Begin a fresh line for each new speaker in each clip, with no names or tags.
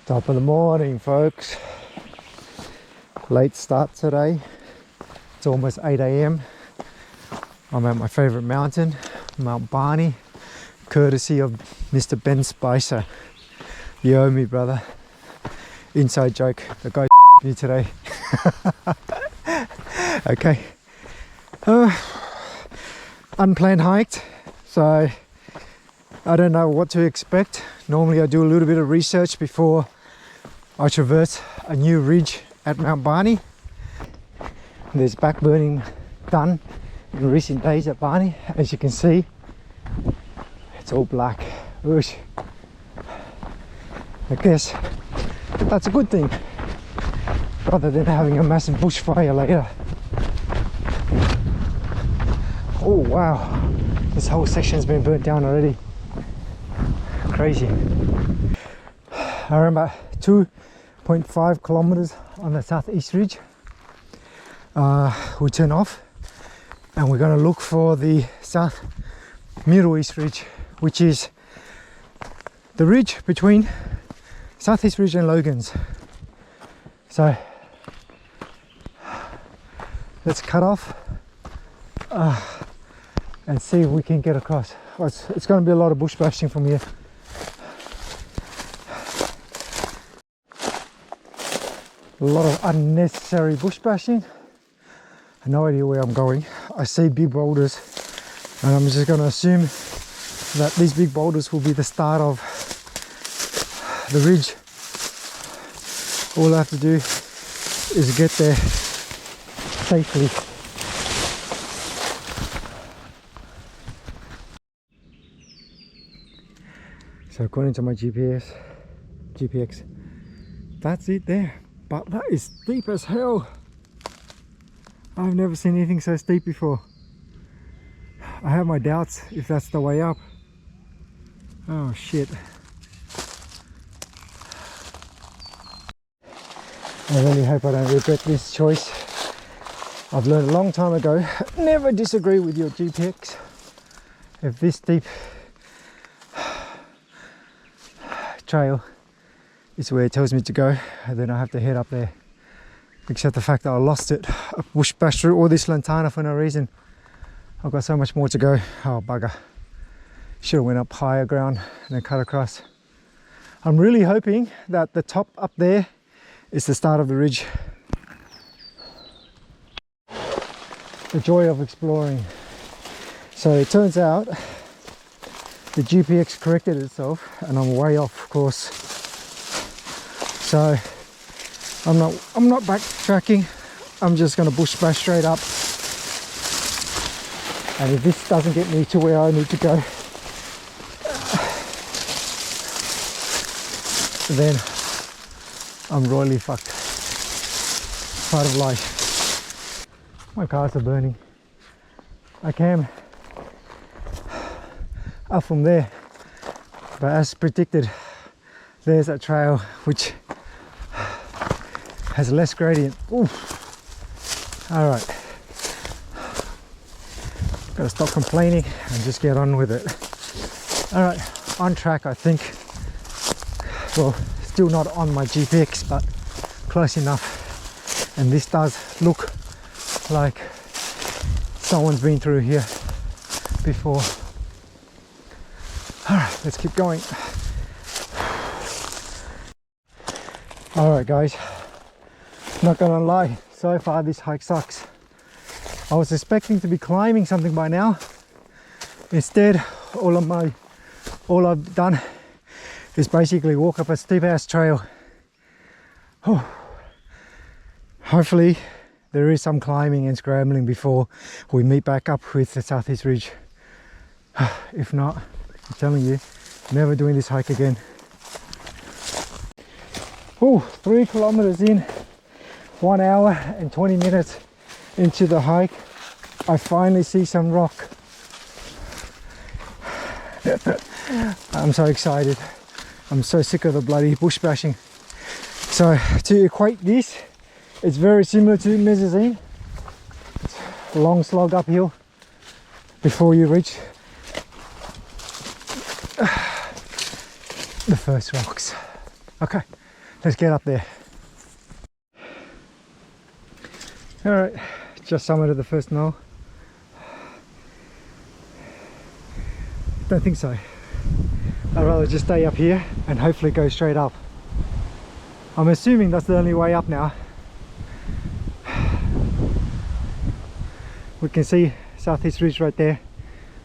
Top of the morning, folks. Late start today. It's almost 8 a.m. I'm at my favorite mountain, Mount Barney, courtesy of Mr. Ben Spicer. You owe me, brother. Inside joke, the guy me today. Okay. Unplanned hike, so I don't know what to expect. Normally I do a little bit of research before I traverse a new ridge at Mount Barney. There's backburning done in recent days at Barney. As you can see, it's all black. Oosh. I guess that's a good thing, rather than having a massive bushfire later. Oh wow, this whole section's been burnt down already. Crazy. I remember 2.5 kilometers on the southeast ridge. We turn off and we're going to look for the south middle east ridge, which is the ridge between southeast ridge and Logan's. So let's cut off and see if we can get across. It's going to be a lot of bush bashing from here. A lot of unnecessary bush bashing. I have no idea where I'm going. I see big boulders and I'm just going to assume that these big boulders will be the start of the ridge. All I have to do is get there safely. So according to my GPX, that's it there. But that is steep as hell. I've never seen anything so steep before. I have my doubts if that's the way up. Oh shit. I really hope I don't regret this choice. I've learned a long time ago, never disagree with your GPX. If this steep trail is where it tells me to go, then I have to head up there. Except the fact that I lost it. I bush bashed through all this lantana for no reason. I've got so much more to go. Oh bugger. Should have went up higher ground and then cut across. I'm really hoping that the top up there is the start of the ridge. The joy of exploring. So it turns out the GPX corrected itself and I'm way off course. So I'm not backtracking. I'm just going to bush bash straight up. And if this doesn't get me to where I need to go, then I'm royally fucked. Part of life. My cars are burning. I came up from there, but as predicted, there's that trail which has less gradient. Oof. All right, gotta stop complaining and just get on with it. All right, on track, I think. Well, still not on my GPX, but close enough. And this does look like someone's been through here before. All right, let's keep going. All right, guys. Not gonna lie, so far this hike sucks. I was expecting to be climbing something by now. Instead, all I've done is basically walk up a steep ass trail. Oh. Hopefully there is some climbing and scrambling before we meet back up with the southeast ridge. If not, I'm telling you, never doing this hike again. Oh, 3 kilometers in. 1 hour and 20 minutes into the hike, I finally see some rock. I'm so excited. I'm so sick of the bloody bush bashing. So to equate this, it's very similar to Mezzanine. It's a long slog uphill before you reach the first rocks. Okay, Let's get up there. All right, just summited the first knoll. Don't think so. I'd rather just stay up here and hopefully go straight up. I'm assuming that's the only way up now. We can see Southeast Ridge right there.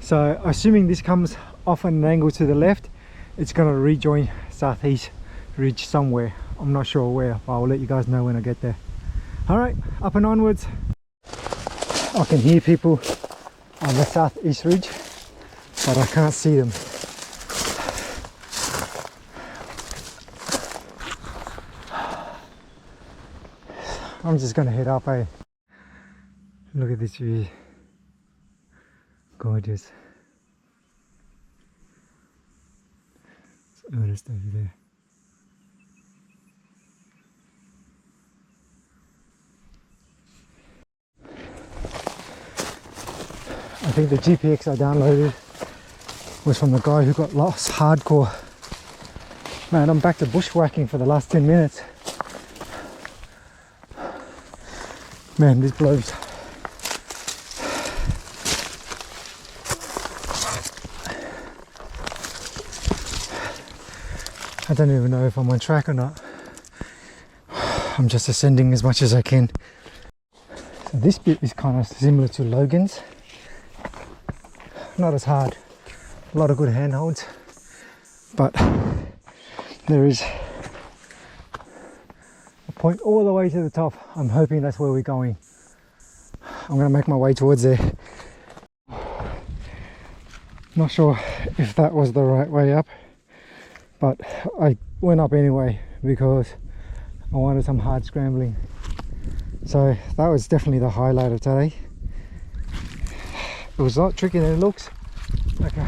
So assuming this comes off at an angle to the left, it's going to rejoin Southeast Ridge somewhere. I'm not sure where, but I'll let you guys know when I get there. All right, up and onwards. I can hear people on the Southeast Ridge, but I can't see them. I'm just gonna head up, eh? Look at this view. Gorgeous. It's earnest over there. I think the GPX I downloaded was from the guy who got lost hardcore. Man, I'm back to bushwhacking for the last 10 minutes. Man, this blows. I don't even know if I'm on track or not. I'm just ascending as much as I can. So this bit is kind of similar to Logan's. Not as hard. A lot of good handholds. But there is a point all the way to the top. I'm hoping that's where we're going. I'm going to make my way towards there. Not sure if that was the right way up, but I went up anyway because I wanted some hard scrambling. So that was definitely the highlight of today. It was a lot trickier than it looks. Okay.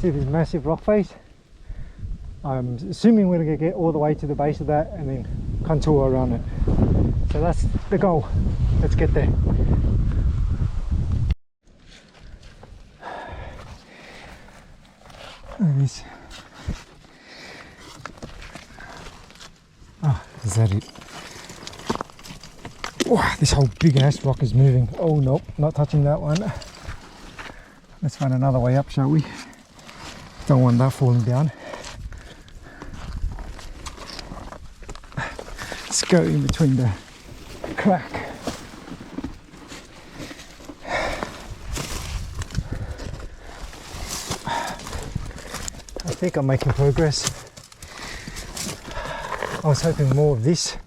See this massive rock face? I'm assuming we're going to get all the way to the base of that and then contour around it. So that's the goal. Let's get there. Look at this. Oh, is that it? Oh, this whole big ass rock is moving. Oh no, not touching that one. Let's find another way up, shall we? Don't want that falling down. Let's go in between the crack. I think I'm making progress. I was hoping more of this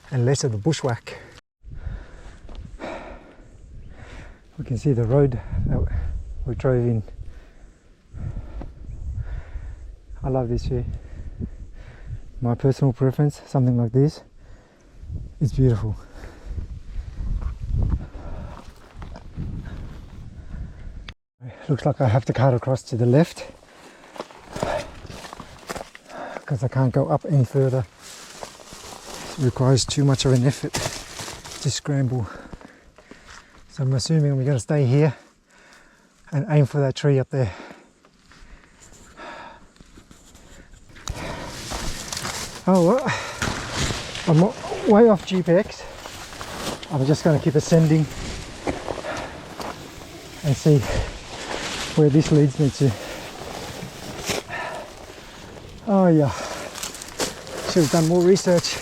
and less of the bushwhack. We can see the road that we drove in. I love this view. My personal preference, something like this, is beautiful. Looks like I have to cut across to the left because I can't go up any further. It requires too much of an effort to scramble. So I'm assuming we're going to stay here and aim for that tree up there. Oh well, I'm way off GPX. I'm just going to keep ascending and see where this leads me to. Oh yeah, should have done more research.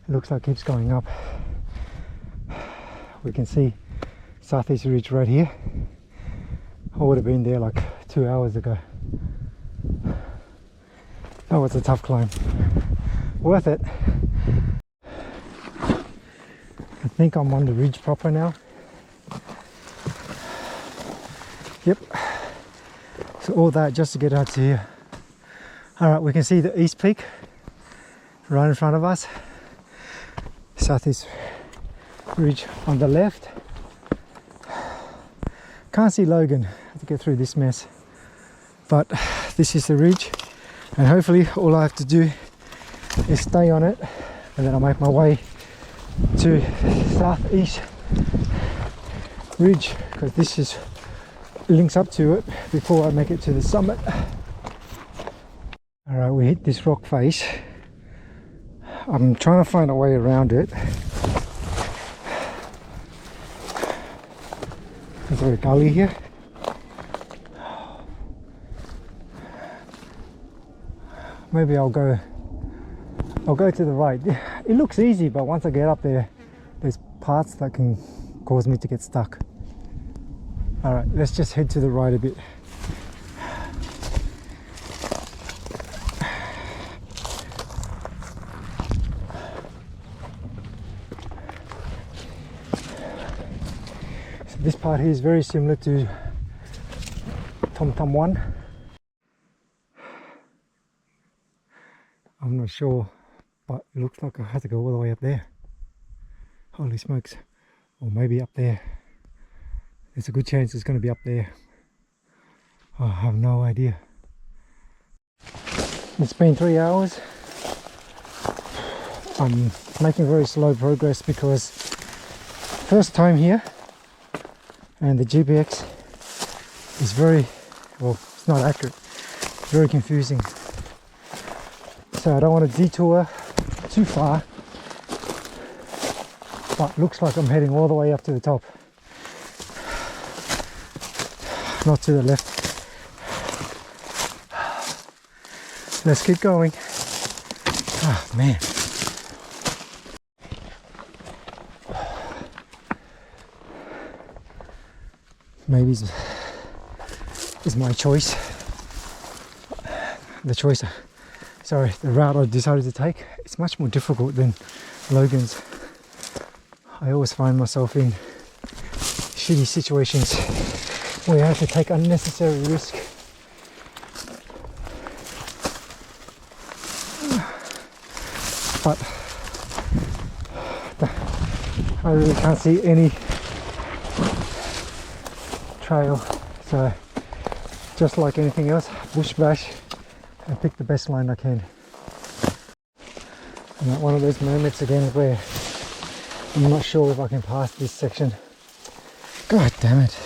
It looks like it keeps going up. We can see Southeast Ridge right here. I would have been there like 2 hours ago. That was a tough climb. Worth it. I think I'm on the ridge proper now. Yep. So all that just to get out to here. Alright, we can see the east peak right in front of us. Southeast Ridge on the left. Can't see Logan. I have to get through this mess. But this is the ridge, and hopefully all I have to do is stay on it, and then I'll make my way to Southeast ridge, because this is links up to it before I make it to the summit. Alright, we hit this rock face. I'm trying to find a way around it. Is there a gully here? Maybe I'll go to the right. It looks easy, but once I get up there, there's parts that can cause me to get stuck. Alright, let's just head to the right a bit. So this part here is very similar to Tom Tom 1. I'm not sure, but it looks like I have to go all the way up there. Holy smokes. Or maybe up there. There's a good chance it's going to be up there. Oh, I have no idea. It's been 3 hours. I'm making very slow progress because first time here, and the GPX is very, well, it's not accurate, it's very confusing. So I don't want to detour too far, but looks like I'm heading all the way up to the top, not to the left. Let's keep going. Oh man. Maybe it's my choice. The route I decided to take, it's much more difficult than Logan's. I always find myself in shitty situations where I have to take unnecessary risk. But I really can't see any trail, so just like anything else, bush bash and pick the best line I can. I'm at one of those moments again where I'm not sure if I can pass this section. God damn it.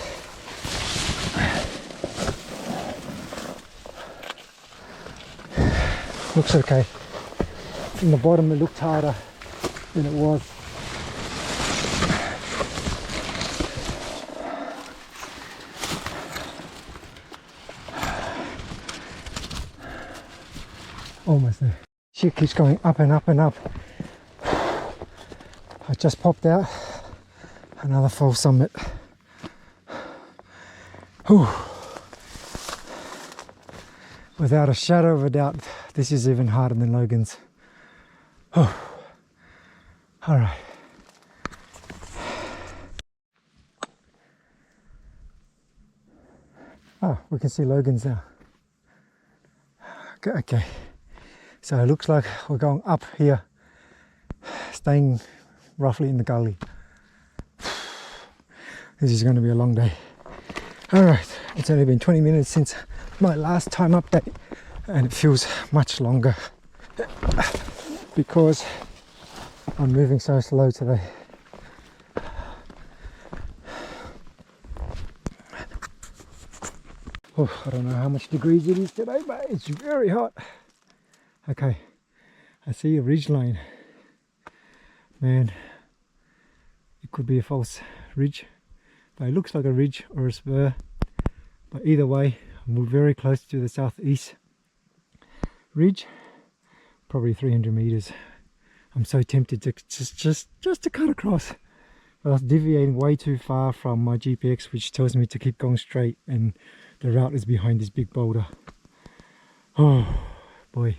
Looks okay. From the bottom it looked harder than it was. Almost there. Shit keeps going up and up and up. I just popped out another false summit. Whew. Without a shadow of a doubt, this is even harder than Logan's. Oh. All right. Oh, we can see Logan's now. Okay. So it looks like we're going up here, staying roughly in the gully. This is going to be a long day. Alright, it's only been 20 minutes since my last time update, and it feels much longer because I'm moving so slow today. Oh, I don't know how much degrees it is today, but it's very hot. Okay, I see a ridge line. Man, it could be a false ridge, but it looks like a ridge or a spur. But either way, I'm very close to the southeast ridge, probably 300 meters. I'm so tempted to just to cut across, but I was deviating way too far from my GPX, which tells me to keep going straight, and the route is behind this big boulder. Oh boy.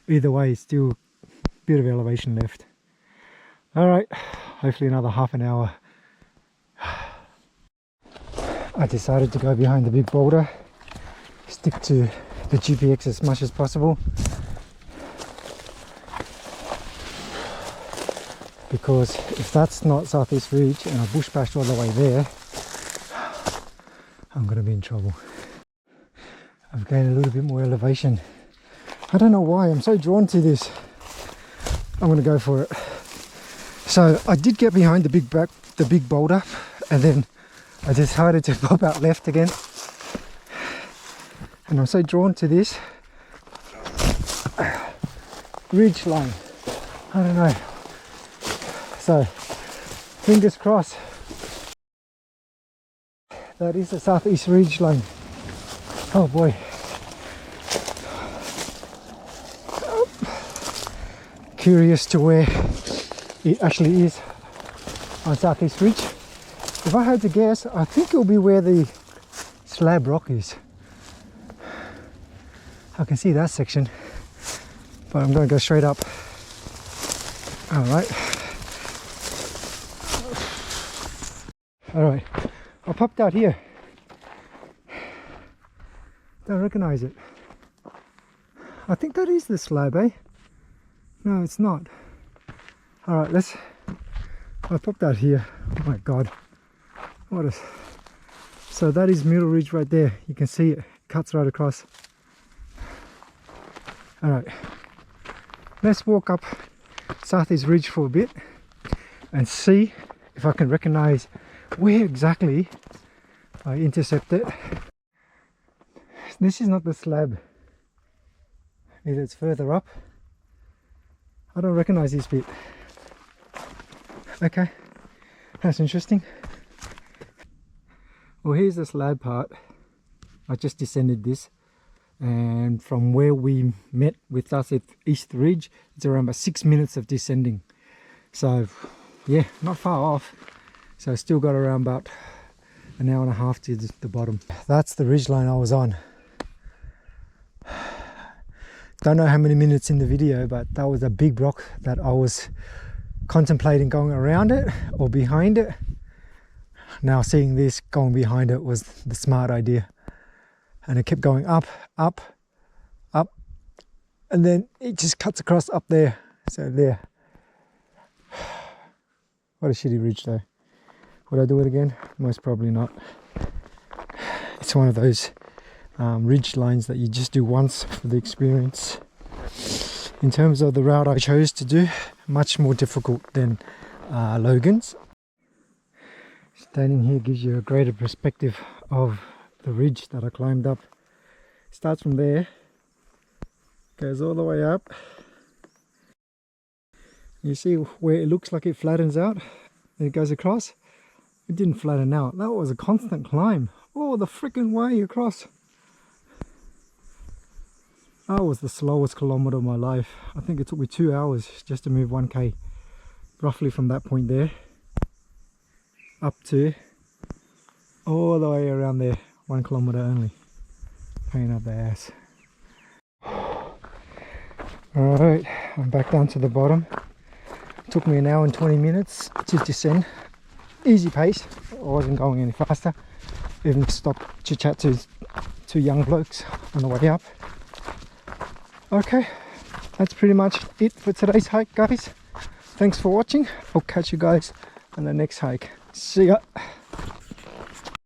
Either way, still a bit of elevation left. Alright, hopefully another half an hour. I decided to go behind the big boulder, stick to the GPX as much as possible, because if that's not Southeast Ridge and I bush bashed all the way there, I'm going to be in trouble. I've gained a little bit more elevation. I don't know why, I'm so drawn to this. I'm going to go for it. So I did get behind the big boulder, and then I decided to pop out left again, and I'm so drawn to this ridge line. I don't know, so fingers crossed that is the southeast ridge line. Oh boy. Curious to where it actually is on southeast ridge. If I had to guess, I think it'll be where the slab rock is. I can see that section, but I'm going to go straight up. Alright. Alright, I popped out here. Don't recognize it. I think that is the slab, eh? No, it's not. Alright, I popped out here. Oh my god. What is... So that is Middle Ridge right there. You can see it. It cuts right across. Alright. Let's walk up Southeast Ridge for a bit and see if I can recognize where exactly I intercepted. This is not the slab. Either it's further up. I don't recognize this bit. Okay, that's interesting. Well, here's the slab part. I just descended this, and from where we met with us at East Ridge, it's around about 6 minutes of descending. So yeah, not far off. So I still got around about an hour and a half to the bottom. That's the ridge line I was on. Don't know how many minutes in the video, but that was a big rock that I was contemplating going around it or behind it. Now seeing this, going behind it was the smart idea. And it kept going up, up, up, and then it just cuts across up there. So there. What a shitty ridge though. Would I do it again? Most probably not. It's one of those ridge lines that you just do once for the experience. In terms of the route I chose to do, much more difficult than Logan's. Standing here gives you a greater perspective of the ridge that I climbed up. Starts from there, goes all the way up. You see where it looks like it flattens out, and it goes across. It didn't flatten out. That was a constant climb all the freaking way across. That was the slowest kilometer of my life. I think it took me 2 hours just to move 1k, roughly from that point there up to all the way around there. 1 kilometer only. Pain up the ass. Alright, I'm back down to the bottom. It took me an hour and 20 minutes to descend. Easy pace. I wasn't going any faster. Even stopped to chat to two young blokes on the way up. Okay, that's pretty much it for today's hike, guys. Thanks for watching. I'll catch you guys on the next hike. See ya.